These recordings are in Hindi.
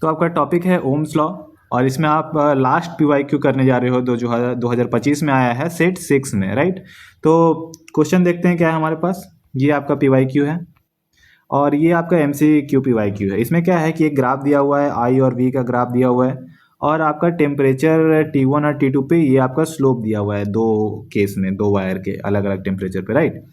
तो आपका टॉपिक है ओम्स लॉ और इसमें आप लास्ट PYQ करने जा रहे हो 2025 में आया है सेट 6 में, राइट। तो क्वेश्चन देखते हैं क्या है हमारे पास। ये आपका PYQ है और ये आपका MCQ PYQ है। इसमें क्या है कि एक ग्राफ दिया हुआ है, I और V का ग्राफ दिया हुआ है और आपका टेम्परेचर T1 और T2 पे ये आपका स्लोप दिया हुआ है, दो केस में, दो वायर के अलग अलग टेम्परेचर पे, राइट।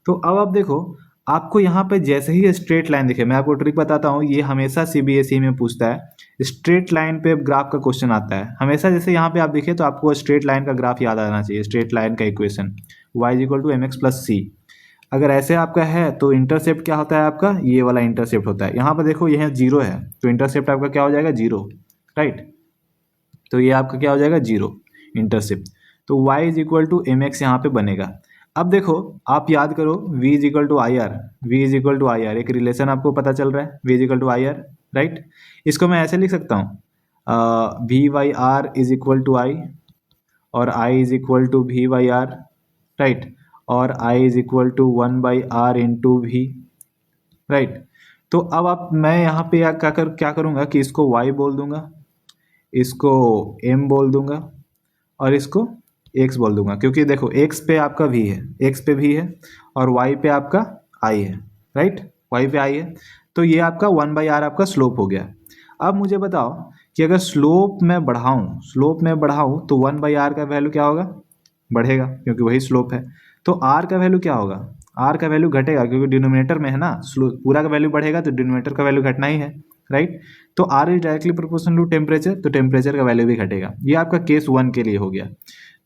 तो अब आप देखो, आपको यहाँ पे जैसे ही स्ट्रेट लाइन दिखे, मैं आपको ट्रिक बताता हूँ, ये हमेशा CBSE में पूछता है। स्ट्रेट लाइन पे ग्राफ का क्वेश्चन आता है हमेशा। जैसे यहाँ पे आप दिखे तो आपको स्ट्रेट लाइन का ग्राफ याद आना चाहिए, स्ट्रेट लाइन का इक्वेशन y = mx + c। अगर ऐसे आपका है तो इंटरसेप्ट क्या होता है आपका, ये वाला इंटरसेप्ट होता है। यहाँ पर देखो यह 0 है तो इंटरसेप्ट आपका क्या हो जाएगा, 0, राइट। तो ये आपका क्या हो जाएगा, 0 इंटरसेप्ट। तो y = mx यहाँ पे बनेगा। अब देखो आप याद करो v = IR, v = IR, एक रिलेशन आपको पता चल रहा है, v = IR, राइट। इसको मैं ऐसे लिख सकता हूँ v/r = I और I = v/r, राइट। और I = 1/r × v, राइट। तो अब मैं यहाँ पे क्या करूँगा कि इसको y बोल दूंगा, इसको m बोल दूंगा और इसको x बोल दूंगा, क्योंकि देखो x पे आपका v है, x पे v है और y पे आपका I है, राइट, y पे I है। तो ये आपका 1/r आपका स्लोप हो गया। अब मुझे बताओ कि अगर स्लोप में बढ़ाऊँ तो 1/r का वैल्यू क्या होगा, बढ़ेगा क्योंकि वही स्लोप है। तो r का वैल्यू क्या होगा, r का वैल्यू घटेगा क्योंकि डिनोमिनेटर में है ना, पूरा का वैल्यू बढ़ेगा तो डिनोमिनेटर का वैल्यू घटना ही है, राइट। तो r is directly proportional to temperature, तो टेम्परेचर का वैल्यू भी घटेगा। ये आपका केस 1 के लिए हो गया।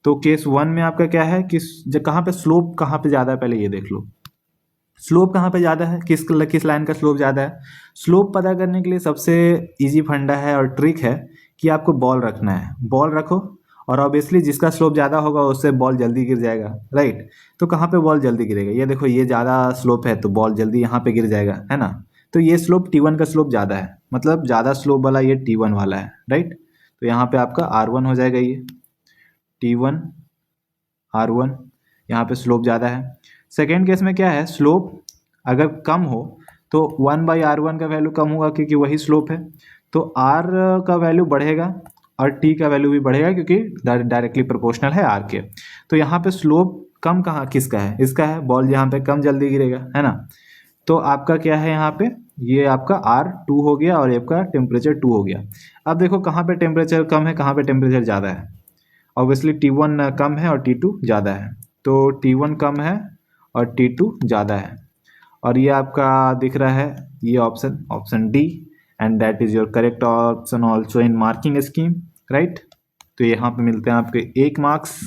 तो केस 1 में आपका क्या है कि कहाँ पे स्लोप कहाँ पे ज़्यादा है, पहले ये देख लो स्लोप कहाँ पे ज़्यादा है, किस लाइन का स्लोप ज़्यादा है। स्लोप पता करने के लिए सबसे इजी फंडा है और ट्रिक है कि आपको बॉल रखना है, बॉल रखो और ऑब्वियसली जिसका स्लोप ज़्यादा होगा उससे बॉल जल्दी गिर जाएगा, राइट। तो कहाँ पे बॉल जल्दी गिरेगा, ये देखो ये ज़्यादा स्लोप है तो बॉल जल्दी यहाँ पे गिर जाएगा, है ना। तो ये स्लोप T1 का स्लोप ज़्यादा है, मतलब ज़्यादा स्लोप वाला ये T1 वाला है, राइट। तो यहाँ पे आपका R1 हो जाएगा, ये T1 R1, यहाँ पे स्लोप ज़्यादा है। सेकेंड केस में क्या है, स्लोप अगर कम हो तो 1/r1 का वैल्यू कम होगा क्योंकि वही स्लोप है, तो r का वैल्यू बढ़ेगा और t का वैल्यू भी बढ़ेगा क्योंकि डायरेक्टली प्रोपोर्शनल है r के। तो यहाँ पे स्लोप कम कहाँ किसका है, इसका है, बॉल यहाँ पे कम जल्दी गिरेगा, है ना। तो आपका क्या है यहाँ पे, ये आपका R2 हो गया और आपका टेम्परेचर 2 हो गया। अब देखो कहाँ पे टेम्परेचर कम है, कहाँ पे टेम्परेचर ज़्यादा है। ऑब्वियसली T1 कम है और T2 ज़्यादा है, तो T1 कम है और T2 ज़्यादा है। और ये आपका दिख रहा है ये option D, and that is your correct option also in marking scheme, right. तो यहाँ पे मिलते हैं आपके 1 मार्क्स।